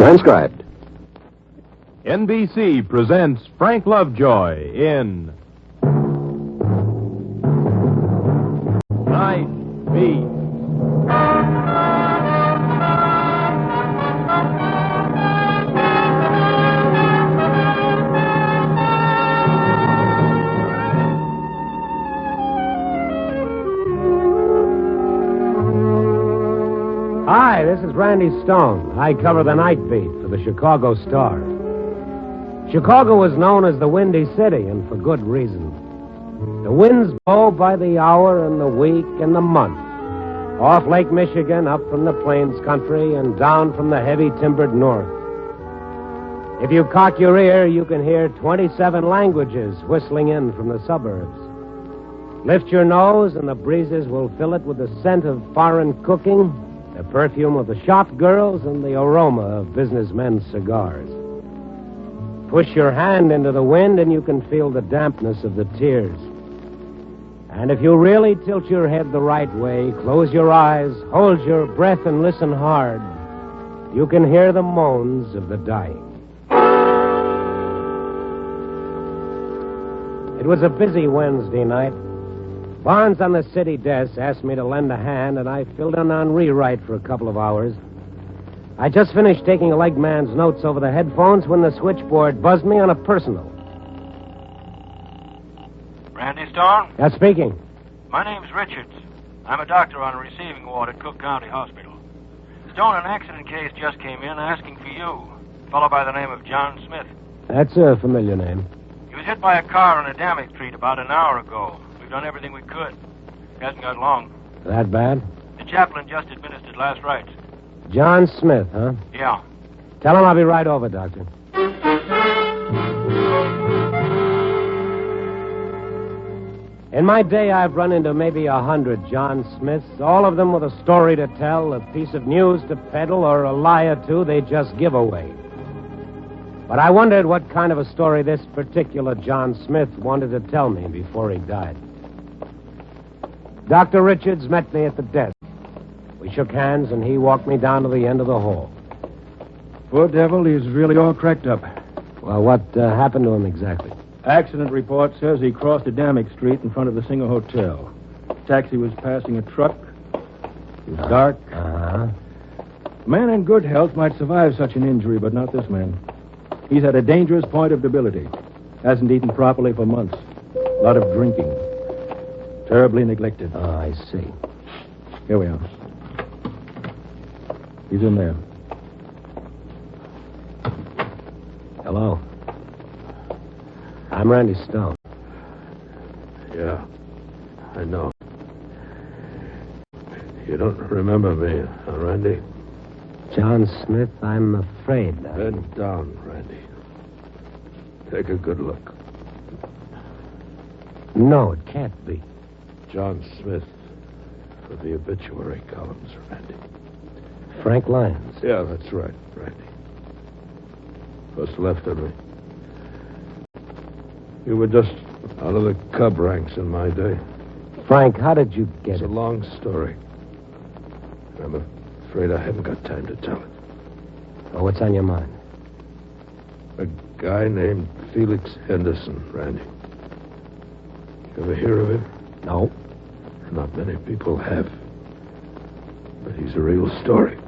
Transcribed. NBC presents Frank Lovejoy in Night Beat. Hi, this is Randy Stone. I cover the night beat for the Chicago Star. Chicago was known as the Windy City, and for good reason. The winds blow by the hour and the week and the month. Off Lake Michigan, up from the plains country, and down from the heavy timbered north. If you cock your ear, you can hear 27 languages whistling in from the suburbs. Lift your nose, and the breezes will fill it with the scent of foreign cooking, the perfume of the shop girls, and the aroma of businessmen's cigars. Push your hand into the wind, and you can feel the dampness of the tears. And if you really tilt your head the right way, close your eyes, hold your breath, and listen hard, you can hear the moans of the dying. It was a busy Wednesday night. Barnes on the city desk asked me to lend a hand, and I filled in on rewrite for a couple of hours. I just finished taking a leg man's notes over the headphones when the switchboard buzzed me on a personal. Randy Stone? Yes, speaking. My name's Richards. I'm a doctor on a receiving ward at Cook County Hospital. Stone, an accident case just came in asking for you. A fellow by the name of John Smith. That's a familiar name. He was hit by a car on a Damick Street about an hour ago. We've done everything we could. He hasn't got long. That bad? The chaplain just administered last rites. John Smith, huh? Yeah. Tell him I'll be right over, Doctor. In my day, I've run into maybe 100 John Smiths, all of them with a story to tell, a piece of news to peddle, or a lie or two they just give away. But I wondered what kind of a story this particular John Smith wanted to tell me before he died. Dr. Richards met me at the desk. We shook hands, and he walked me down to the end of the hall. Poor devil, he's really all cracked up. Well, what happened to him exactly? Accident report says he crossed a Damick Street in front of the Singer Hotel. Taxi was passing a truck. It was dark. Uh-huh. A man in good health might survive such an injury, but not this man. He's at a dangerous point of debility. Hasn't eaten properly for months. A lot of drinking. Terribly neglected. Oh, I see. Here we are. He's in there. Hello. I'm Randy Stone. Yeah, I know. You don't remember me, huh, Randy? John Smith, I'm afraid. Bend down, Randy. Take a good look. No, it can't be. John Smith for the obituary columns, Randy. Frank Lyons. Yeah, that's right, Randy. What's left of me? You were just out of the cub ranks in my day. Frank, how did you get It's it? a long story. I'm afraid I haven't got time to tell it. Oh, what's on your mind? A guy named Felix Henderson, Randy. You ever hear of him? No. Not many people have. But he's a real story.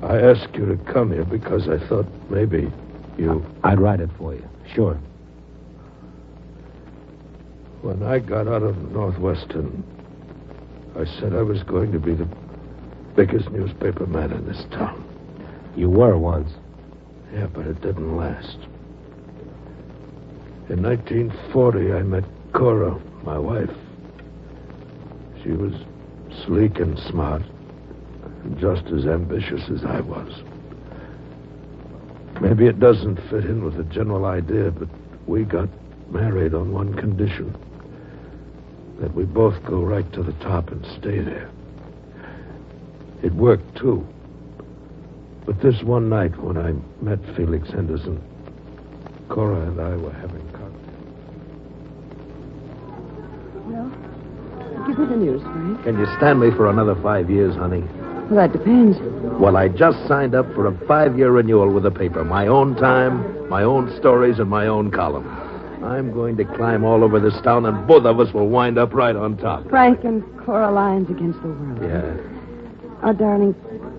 I asked you to come here because I thought maybe you... I'd write it for you. Sure. When I got out of Northwestern, I said I was going to be the biggest newspaper man in this town. You were once. Yeah, but it didn't last. In 1940, I met Cora, my wife. She was sleek and smart, and just as ambitious as I was. Maybe it doesn't fit in with the general idea, but we got married on one condition. That we both go right to the top and stay there. It worked, too. But this one night when I met Felix Henderson, Cora and I were having cocktails. Well, give me the news, Frank. Can you stand me for another 5 years, honey? Well, that depends. Well, I just signed up for a 5-year renewal with the paper. My own time, my own stories, and my own column. I'm going to climb all over this town, and both of us will wind up right on top. Frank and Coraline's against the world. Yeah. Oh, darling,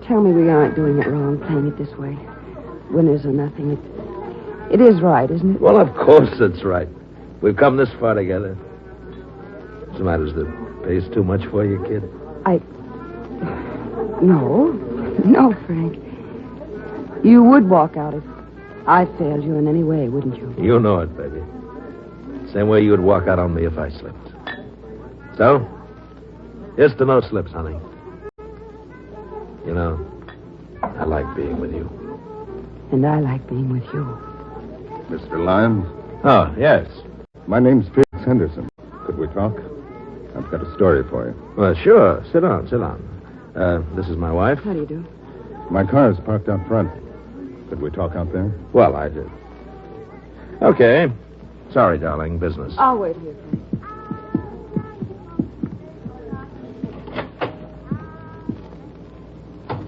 tell me we aren't doing it wrong, playing it this way. Winners or nothing. It is right, isn't it? Well, of course it's right. We've come this far together. What's the matter? Is the pace too much for you, kid? No, Frank. You would walk out if I failed you in any way, wouldn't you? You know it, baby. Same way you'd walk out on me if I slipped. So, here's to no slips, honey. You know, I like being with you. And I like being with you. Mr. Lyons? Oh, yes. My name's Felix Henderson. Could we talk? I've got a story for you. Well, sure. Sit down. This is my wife. How do you do? My car is parked out front. Could we talk out there? Well, I did. Okay. Sorry, darling. Business. I'll wait here, Frank.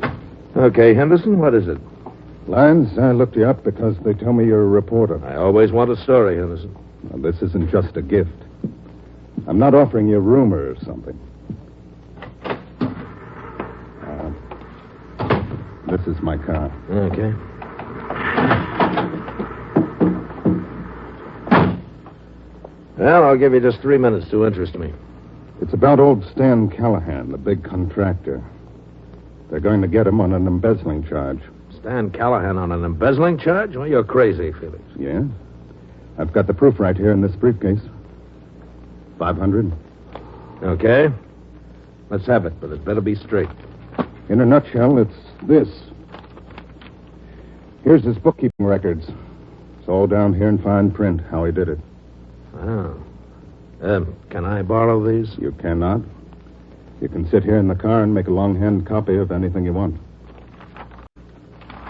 Okay, Henderson, what is it? Lyons, I looked you up because they tell me you're a reporter. I always want a story, Henderson. Now, this isn't just a gift. I'm not offering you a rumor or something. This is my car. Okay. Well, I'll give you just 3 minutes to interest me. It's about old Stan Callahan, the big contractor. They're going to get him on an embezzling charge. Stan Callahan on an embezzling charge? Well, you're crazy, Felix. Yeah? I've got the proof right here in this briefcase. 500. Okay. Let's have it, but it better be straight. In a nutshell, it's this. Here's his bookkeeping records. It's all down here in fine print, how he did it. Oh. Can I borrow these? You cannot. You can sit here in the car and make a longhand copy of anything you want.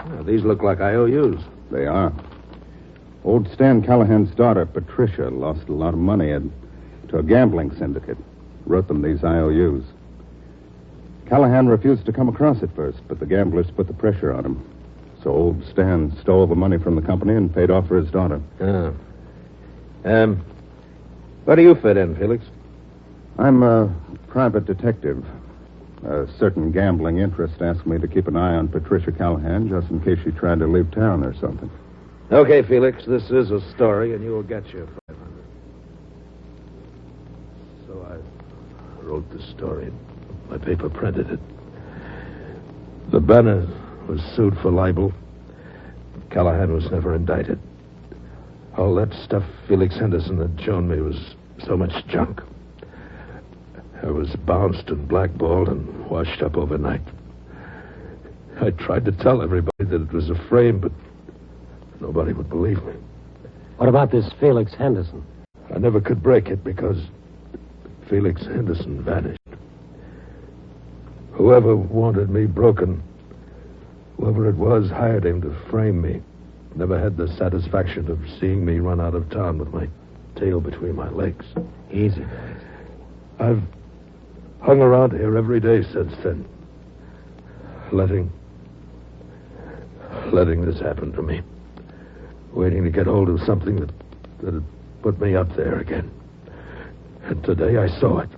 Well, these look like IOUs. They are. Old Stan Callahan's daughter, Patricia, lost a lot of money to a gambling syndicate. Wrote them these IOUs. Callahan refused to come across at first, but the gamblers put the pressure on him. So old Stan stole the money from the company and paid off for his daughter. Oh. Where do you fit in, Felix? I'm a private detective. A certain gambling interest asked me to keep an eye on Patricia Callahan just in case she tried to leave town or something. Okay, Felix, this is a story, and you will get your 500. So I wrote the story. My paper printed it. The Banner was sued for libel. Callahan was never indicted. All that stuff Felix Henderson had shown me was so much junk. I was bounced and blackballed and washed up overnight. I tried to tell everybody that it was a frame, but nobody would believe me. What about this Felix Henderson? I never could break it because Felix Henderson vanished. Whoever wanted me broken, whoever it was, hired him to frame me. Never had the satisfaction of seeing me run out of town with my tail between my legs. Easy, boys. I've hung around here every day since then. Letting this happen to me. Waiting to get hold of something that'd put me up there again. And today I saw it.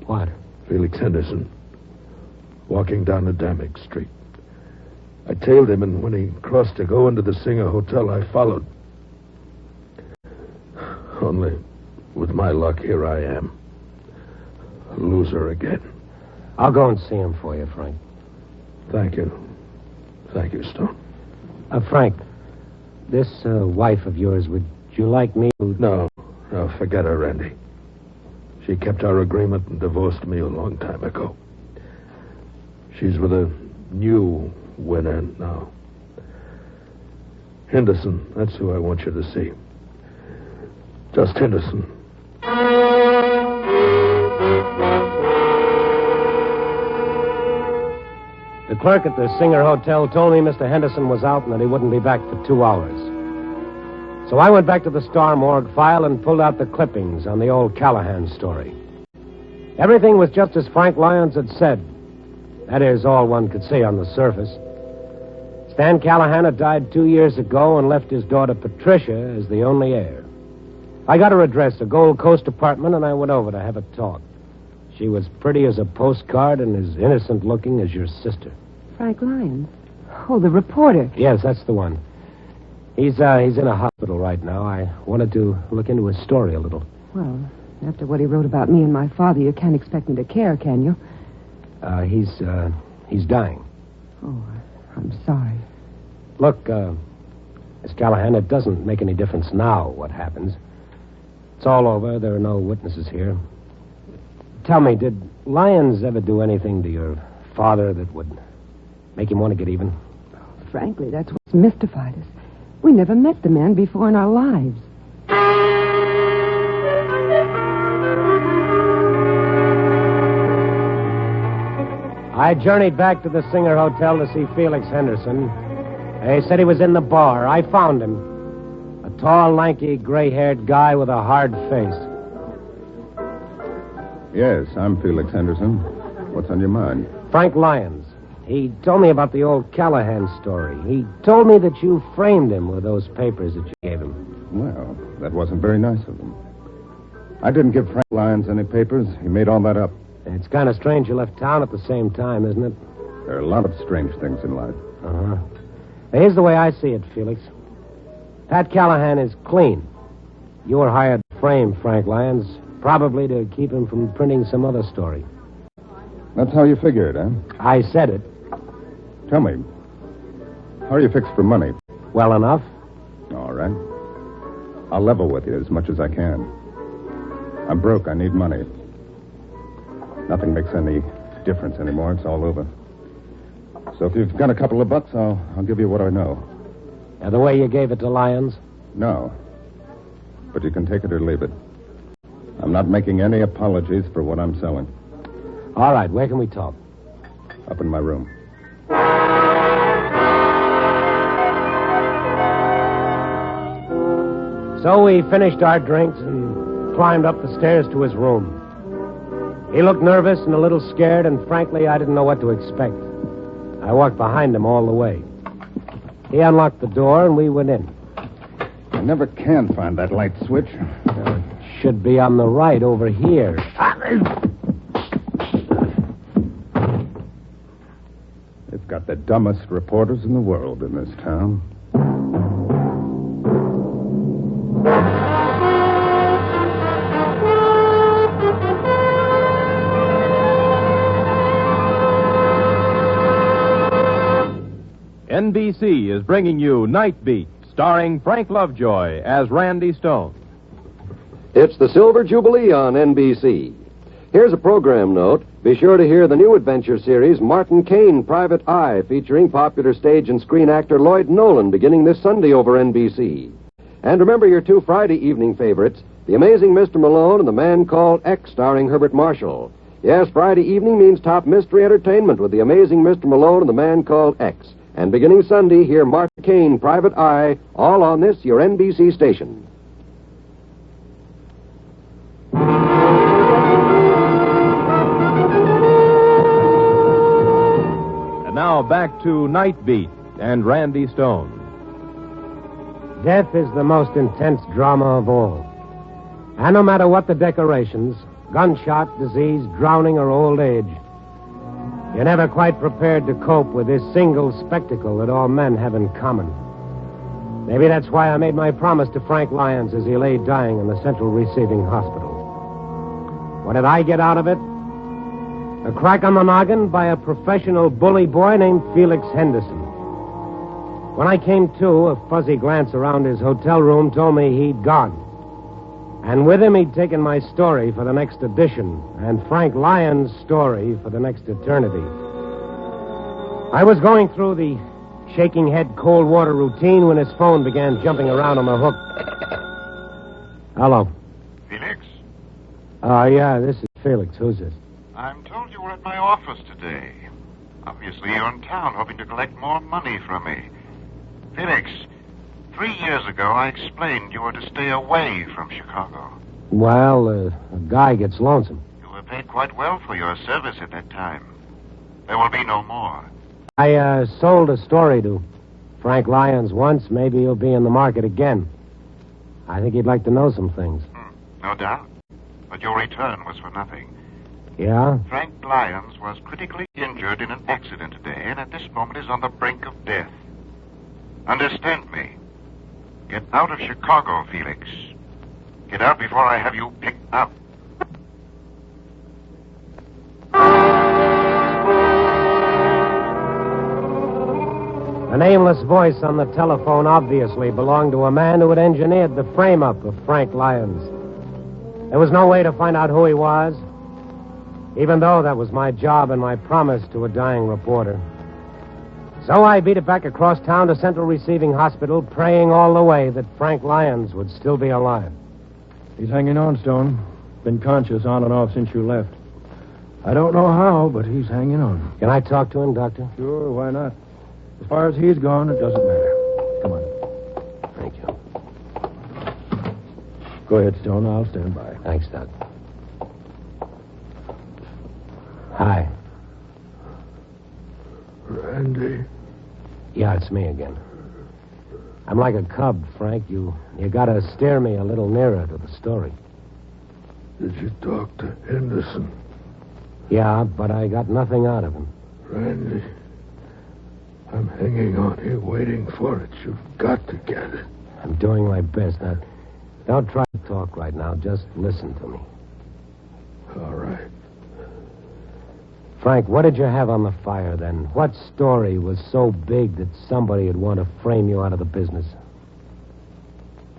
What? Felix Henderson, walking down a Damick Street. I tailed him, and when he crossed to go into the Singer Hotel, I followed. Only, with my luck, here I am. A loser again. I'll go and see him for you, Frank. Thank you. Thank you, Stone. Frank, this wife of yours, would you like me to... No, forget her, Randy. She kept our agreement and divorced me a long time ago. She's with a new winner now. Henderson, that's who I want you to see. Just Henderson. The clerk at the Singer Hotel told me Mr. Henderson was out and that he wouldn't be back for 2 hours. So I went back to the Star Morgue file and pulled out the clippings on the old Callahan story. Everything was just as Frank Lyons had said. That is all one could say on the surface. Stan Callahan had died 2 years ago and left his daughter Patricia as the only heir. I got her address, a Gold Coast apartment, and I went over to have a talk. She was pretty as a postcard and as innocent looking as your sister. Frank Lyons? Oh, the reporter. Yes, that's the one. He's in a hospital right now. I wanted to look into his story a little. Well, after what he wrote about me and my father, you can't expect me to care, can you? He's dying. Oh, I'm sorry. Look, Miss Callahan, it doesn't make any difference now what happens. It's all over. There are no witnesses here. Tell me, did Lyons ever do anything to your father that would make him want to get even? Frankly, that's what's mystified us. We never met the man before in our lives. I journeyed back to the Singer Hotel to see Felix Henderson. They said he was in the bar. I found him. A tall, lanky, gray-haired guy with a hard face. Yes, I'm Felix Henderson. What's on your mind? Frank Lyons. He told me about the old Callahan story. He told me that you framed him with those papers that you gave him. Well, that wasn't very nice of him. I didn't give Frank Lyons any papers. He made all that up. It's kind of strange you left town at the same time, isn't it? There are a lot of strange things in life. Uh-huh. Here's the way I see it, Felix. Pat Callahan is clean. You were hired to frame Frank Lyons, probably to keep him from printing some other story. That's how you figure it, huh? I said it. Tell me, how are you fixed for money? Well enough. All right. I'll level with you as much as I can. I'm broke. I need money. Nothing makes any difference anymore. It's all over. So if you've got a couple of bucks, I'll give you what I know. The way you gave it to Lyons? No. But you can take it or leave it. I'm not making any apologies for what I'm selling. All right, where can we talk? Up in my room. So we finished our drinks and climbed up the stairs to his room. He looked nervous and a little scared, and frankly, I didn't know what to expect. I walked behind him all the way. He unlocked the door, and we went in. I never can find that light switch. It should be on the right over here. They've got the dumbest reporters in the world in this town. NBC is bringing you Night Beat, starring Frank Lovejoy as Randy Stone. It's the Silver Jubilee on NBC. Here's a program note. Be sure to hear the new adventure series, Martin Caine, Private Eye, featuring popular stage and screen actor Lloyd Nolan, beginning this Sunday over NBC. And remember your two Friday evening favorites, The Amazing Mr. Malone and The Man Called X, starring Herbert Marshall. Yes, Friday evening means top mystery entertainment with The Amazing Mr. Malone and The Man Called X. And beginning Sunday, hear Martin Caine, Private Eye, all on this, your NBC station. And now back to Night Beat and Randy Stone. Death is the most intense drama of all. And no matter what the decorations, gunshot, disease, drowning, or old age, you're never quite prepared to cope with this single spectacle that all men have in common. Maybe that's why I made my promise to Frank Lyons as he lay dying in the Central Receiving Hospital. What did I get out of it? A crack on the noggin by a professional bully boy named Felix Henderson. When I came to, a fuzzy glance around his hotel room told me he'd gone. And with him, he'd taken my story for the next edition, and Frank Lyons' story for the next eternity. I was going through the shaking head cold water routine when his phone began jumping around on the hook. Hello. Felix? Yeah, this is Felix. Who's this? I'm told you were at my office today. Obviously, you're in town hoping to collect more money from me. Felix, 3 years ago, I explained you were to stay away from Chicago. Well, a guy gets lonesome. You were paid quite well for your service at that time. There will be no more. I sold a story to Frank Lyons once. Maybe he'll be in the market again. I think he'd like to know some things. No doubt. But your return was for nothing. Yeah? Frank Lyons was critically injured in an accident today, and at this moment is on the brink of death. Understand me. Get out of Chicago, Felix. Get out before I have you picked up. The nameless voice on the telephone obviously belonged to a man who had engineered the frame-up of Frank Lyons. There was no way to find out who he was, even though that was my job and my promise to a dying reporter. So I beat it back across town to Central Receiving Hospital, praying all the way that Frank Lyons would still be alive. He's hanging on, Stone. Been conscious on and off since you left. I don't know how, but he's hanging on. Can I talk to him, Doctor? Sure, why not? As far as he's gone, it doesn't matter. Come on. Thank you. Go ahead, Stone. I'll stand by. Thanks, Doc. Hi. Randy? Yeah, it's me again. I'm like a cub, Frank. You gotta steer me a little nearer to the story. Did you talk to Henderson? Yeah, but I got nothing out of him. Randy, I'm hanging on here waiting for it. You've got to get it. I'm doing my best. Now, don't try to talk right now. Just listen to me. All right. Frank, what did you have on the fire then? What story was so big that somebody would want to frame you out of the business?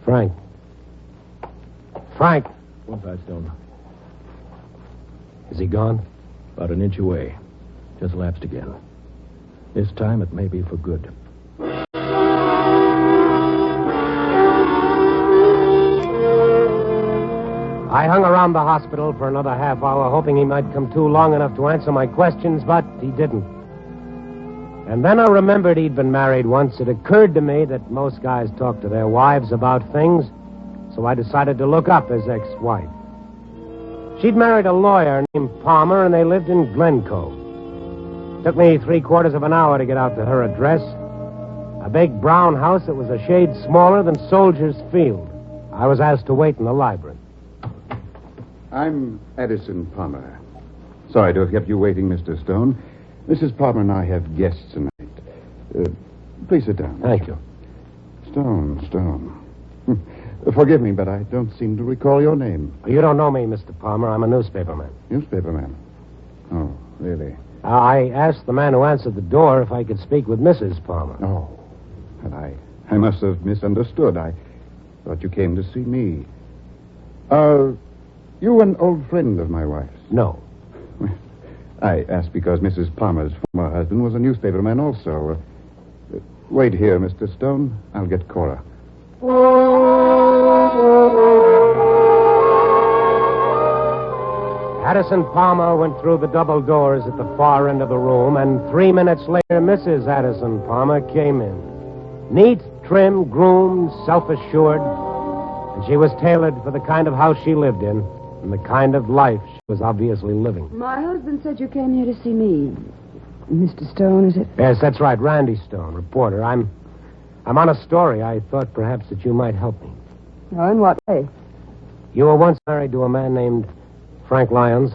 Frank. Frank! One side, Stone. Is he gone? About an inch away. Just lapsed again. This time it may be for good. I hung around the hospital for another half hour, hoping he might come to long enough to answer my questions, but he didn't. And then I remembered he'd been married once. It occurred to me that most guys talk to their wives about things, so I decided to look up his ex-wife. She'd married a lawyer named Palmer, and they lived in Glencoe. Took me 3/4 of an hour to get out to her address. A big brown house that was a shade smaller than Soldiers Field. I was asked to wait in the library. I'm Addison Palmer. Sorry to have kept you waiting, Mr. Stone. Mrs. Palmer and I have guests tonight. Please sit down. Thank you. Stone. Forgive me, but I don't seem to recall your name. You don't know me, Mr. Palmer. I'm a newspaperman. Newspaperman? Oh, really? I asked the man who answered the door if I could speak with Mrs. Palmer. Oh, and I must have misunderstood. I thought you came to see me. You an old friend of my wife's? No. I asked because Mrs. Palmer's former husband was a newspaperman also. Wait here, Mr. Stone. I'll get Cora. Addison Palmer went through the double doors at the far end of the room, and 3 minutes later, Mrs. Addison Palmer came in. Neat, trim, groomed, self-assured, and she was tailored for the kind of house she lived in and the kind of life she was obviously living. My husband said you came here to see me. Mr. Stone, is it? Yes, that's right, Randy Stone, reporter. I'm on a story. I thought perhaps that you might help me. Oh, in what way? You were once married to a man named Frank Lyons.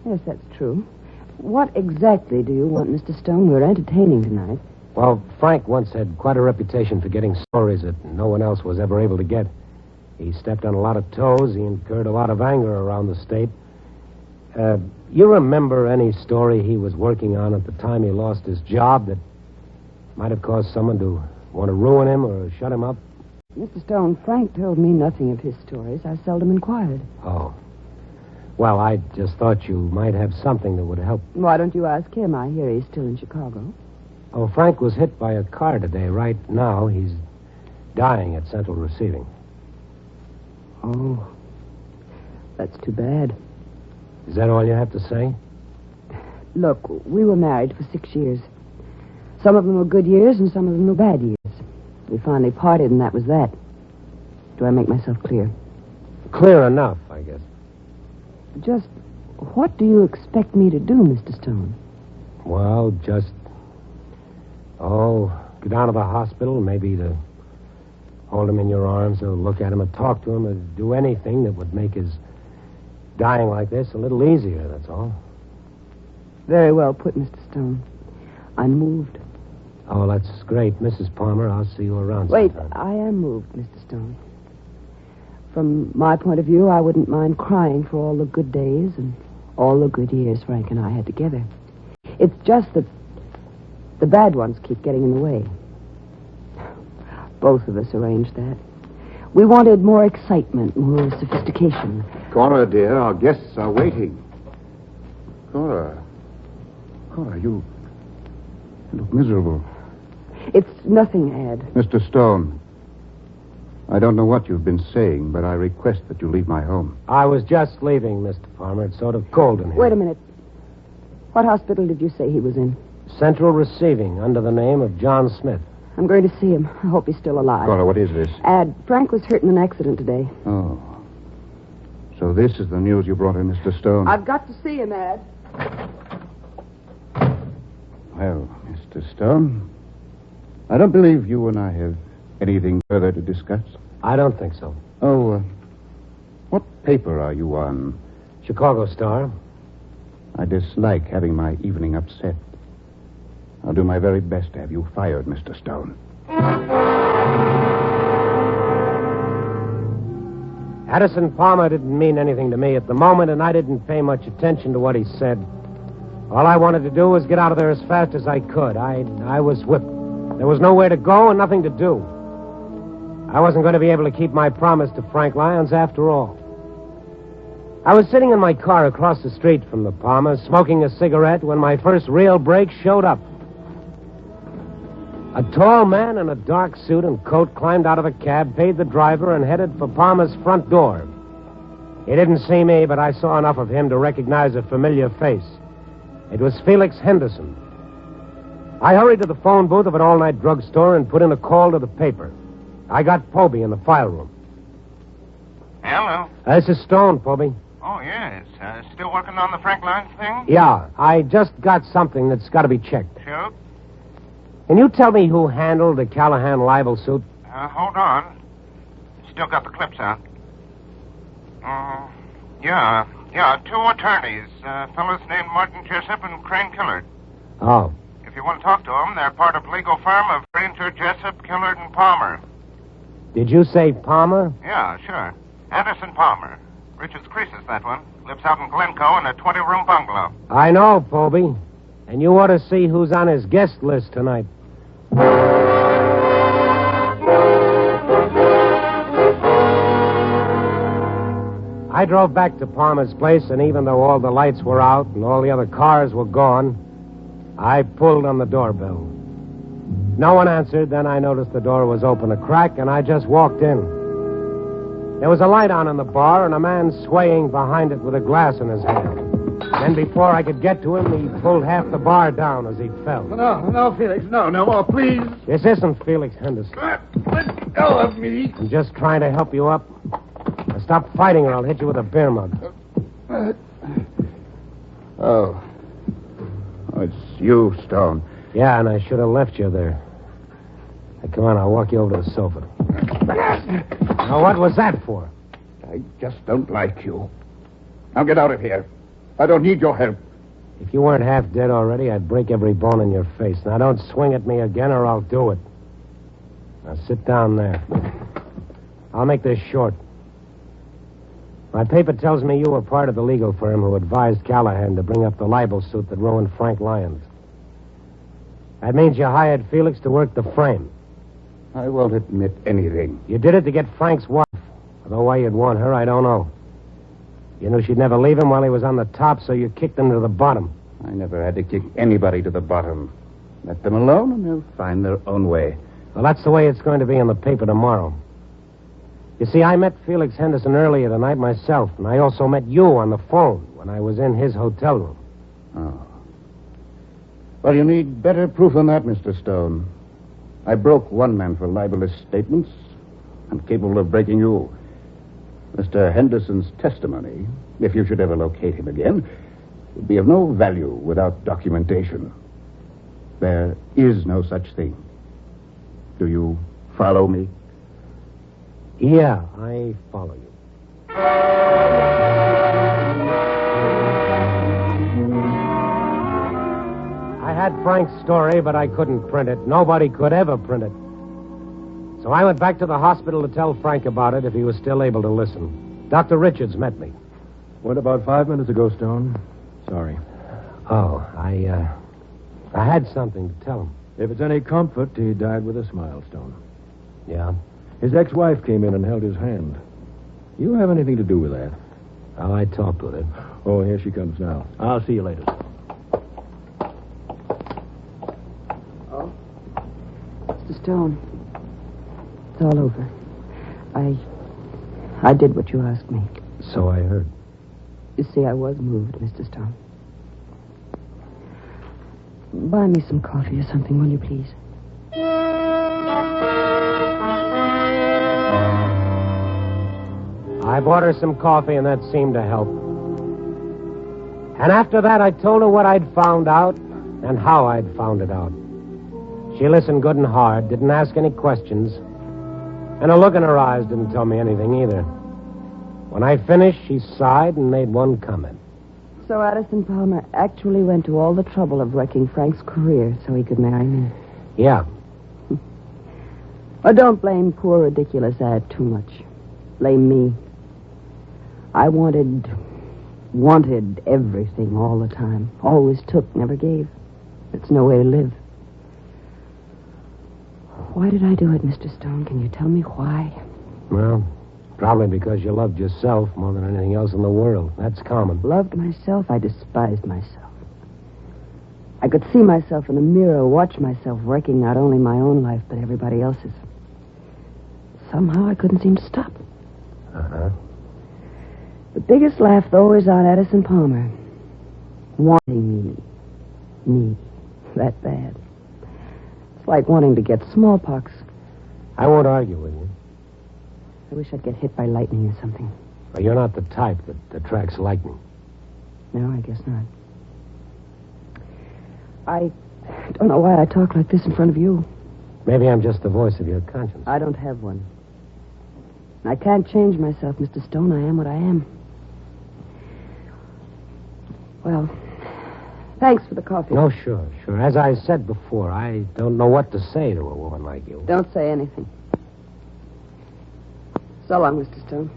Yes, that's true. What exactly do you want, Mr. Stone? We're entertaining tonight. Well, Frank once had quite a reputation for getting stories that no one else was ever able to get. He stepped on a lot of toes. He incurred a lot of anger around the state. You remember any story he was working on at the time he lost his job that might have caused someone to want to ruin him or shut him up? Mr. Stone, Frank told me nothing of his stories. I seldom inquired. Oh. Well, I just thought you might have something that would help. Why don't you ask him? I hear he's still in Chicago. Oh, Frank was hit by a car today. Right now, he's dying at Central Receiving. Oh, that's too bad. Is that all you have to say? Look, we were married for 6 years. Some of them were good years and some of them were bad years. We finally parted and that was that. Do I make myself clear? Clear enough, I guess. Just what do you expect me to do, Mr. Stone? Well, just... go down to the hospital, maybe to hold him in your arms or look at him or talk to him or do anything that would make his dying like this a little easier, that's all. Very well put, Mr. Stone. I'm moved. Oh, that's great. Mrs. Palmer, I'll see you around Wait, sometime. I am moved, Mr. Stone. From my point of view, I wouldn't mind crying for all the good days and all the good years Frank and I had together. It's just that the bad ones keep getting in the way. Both of us arranged that. We wanted more excitement, more sophistication. Cora, dear, our guests are waiting. Cora, you look miserable. It's nothing, Ed. Mr. Stone, I don't know what you've been saying, but I request that you leave my home. I was just leaving, Mr. Palmer. It's sort of cold in here. Wait a minute. What hospital did you say he was in? Central Receiving, under the name of John Smith. I'm going to see him. I hope he's still alive. Cora, what is this? Ed, Frank was hurt in an accident today. Oh. So this is the news you brought in, Mr. Stone. I've got to see him, Ed. Well, Mr. Stone, I don't believe you and I have anything further to discuss. I don't think so. Oh, what paper are you on? Chicago Star. I dislike having my evening upset. I'll do my very best to have you fired, Mr. Stone. Addison Palmer didn't mean anything to me at the moment, and I didn't pay much attention to what he said. All I wanted to do was get out of there as fast as I could. I was whipped. There was nowhere to go and nothing to do. I wasn't going to be able to keep my promise to Frank Lyons after all. I was sitting in my car across the street from the Palmers, smoking a cigarette, when my first real break showed up. A tall man in a dark suit and coat climbed out of a cab, paid the driver, and headed for Palmer's front door. He didn't see me, but I saw enough of him to recognize a familiar face. It was Felix Henderson. I hurried to the phone booth of an all-night drugstore and put in a call to the paper. I got Poby in the file room. Hello. This is Stone, Poby. Oh, yes. Still working on the Frank Lyons thing? Yeah, I just got something that's got to be checked. Sure. Can you tell me who handled the Callahan libel suit? Hold on. Still got the clips out. Yeah, two attorneys. Fellows named Martin Jessup and Crane Killard. Oh. If you want to talk to them, they're part of the legal firm of Granger, Jessup, Killard, and Palmer. Did you say Palmer? Yeah, sure. Anderson Palmer. Richard's Creases, that one. Lives out in Glencoe in a 20-room bungalow. I know, Poby. And you ought to see who's on his guest list tonight. I drove back to Palmer's place, and even though all the lights were out and all the other cars were gone, I pulled on the doorbell. No one answered. Then I noticed the door was open a crack, and I just walked in. There was a light on in the bar and a man swaying behind it with a glass in his hand. Then before I could get to him, he pulled half the bar down as he fell. No, Felix. No, please. This isn't Felix Henderson. Let go of me. I'm just trying to help you up. Now stop fighting or I'll hit you with a beer mug. Oh, it's you, Stone. Yeah, and I should have left you there. Now, come on, I'll walk you over to the sofa. Now, what was that for? I just don't like you. Now get out of here. I don't need your help. If you weren't half dead already, I'd break every bone in your face. Now, don't swing at me again or I'll do it. Now, sit down there. I'll make this short. My paper tells me you were part of the legal firm who advised Callahan to bring up the libel suit that ruined Frank Lyons. That means you hired Felix to work the frame. I won't admit anything. You did it to get Frank's wife. Although why you'd want her, I don't know. You knew she'd never leave him while he was on the top, so you kicked him to the bottom. I never had to kick anybody to the bottom. Let them alone and they'll find their own way. Well, that's the way it's going to be in the paper tomorrow. You see, I met Felix Henderson earlier tonight myself, and I also met you on the phone when I was in his hotel room. Oh. Well, you need better proof than that, Mr. Stone. I broke one man for libelous statements. I'm capable of breaking you. Mr. Henderson's testimony, if you should ever locate him again, would be of no value without documentation. There is no such thing. Do you follow me? Yeah, I follow you. I had Frank's story, but I couldn't print it. Nobody could ever print it. So I went back to the hospital to tell Frank about it if he was still able to listen. Dr. Richards met me. Went about 5 minutes ago, Stone. Sorry. Oh, I had something to tell him. If it's any comfort, he died with a smile, Stone. Yeah? His ex-wife came in and held his hand. You have anything to do with that? Well, I talked with her. Oh, here she comes now. I'll see you later. Oh? Mr. Stone, it's all over. I did what you asked me. So I heard. You see, I was moved, Mr. Stone. Buy me some coffee or something, will you, please? I bought her some coffee, and that seemed to help. And after that, I told her what I'd found out and how I'd found it out. She listened good and hard, didn't ask any questions, and a look in her eyes didn't tell me anything either. When I finished, she sighed and made one comment. So Addison Palmer actually went to all the trouble of wrecking Frank's career so he could marry me. Yeah. Oh, don't blame poor, ridiculous Ad too much. Blame me. I wanted everything all the time. Always took, never gave. It's no way to live. Why did I do it, Mr. Stone? Can you tell me why? Well, probably because you loved yourself more than anything else in the world. That's common. Loved myself? I despised myself. I could see myself in the mirror, watch myself wrecking not only my own life, but everybody else's. Somehow I couldn't seem to stop. Uh-huh. The biggest laugh, though, is on Addison Palmer. Wanting me. Me. That bad. It's like wanting to get smallpox. I won't argue with you. I wish I'd get hit by lightning or something. Well, you're not the type that attracts lightning. No, I guess not. I don't know why I talk like this in front of you. Maybe I'm just the voice of your conscience. I don't have one. I can't change myself, Mr. Stone. I am what I am. Well, thanks for the coffee. No, sure. As I said before, I don't know what to say to a woman like you. Don't say anything. So long, Mr. Stone.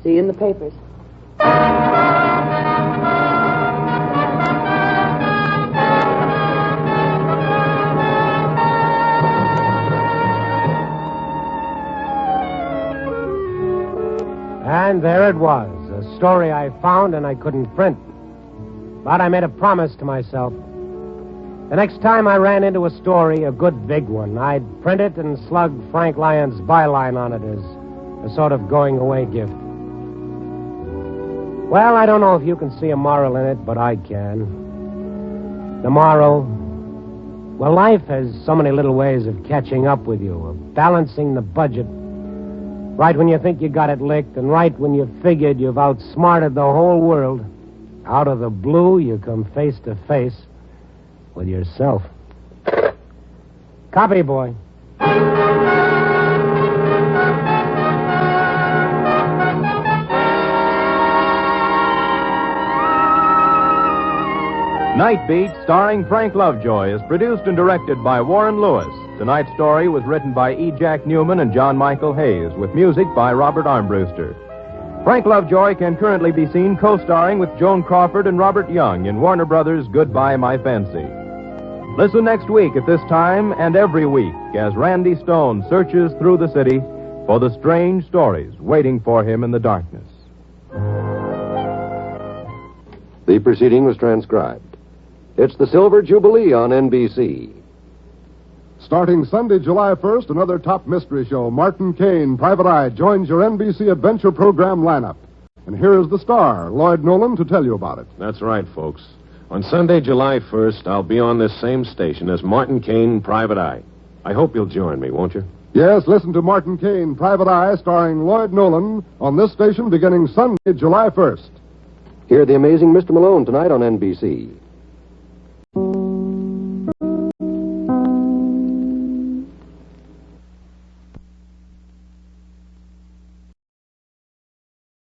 See you in the papers. And there it was, a story I found and I couldn't print. But I made a promise to myself. The next time I ran into a story, a good big one, I'd print it and slug Frank Lyon's byline on it as a sort of going-away gift. Well, I don't know if you can see a moral in it, but I can. The moral? Well, life has so many little ways of catching up with you, of balancing the budget. Right when you think you got it licked, and right when you figured you've outsmarted the whole world, out of the blue, you come face to face with yourself. Copy, boy. Night Beat, starring Frank Lovejoy, is produced and directed by Warren Lewis. Tonight's story was written by E. Jack Newman and John Michael Hayes, with music by Robert Armbruster. Frank Lovejoy can currently be seen co-starring with Joan Crawford and Robert Young in Warner Brothers' Goodbye, My Fancy. Listen next week at this time and every week as Randy Stone searches through the city for the strange stories waiting for him in the darkness. The proceeding was transcribed. It's the Silver Jubilee on NBC. Starting Sunday, July 1st, another top mystery show, Martin Caine, Private Eye, joins your NBC adventure program lineup. And here is the star, Lloyd Nolan, to tell you about it. That's right, folks. On Sunday, July 1st, I'll be on this same station as Martin Caine, Private Eye. I hope you'll join me, won't you? Yes, listen to Martin Caine, Private Eye, starring Lloyd Nolan, on this station beginning Sunday, July 1st. Hear The Amazing Mr. Malone tonight on NBC.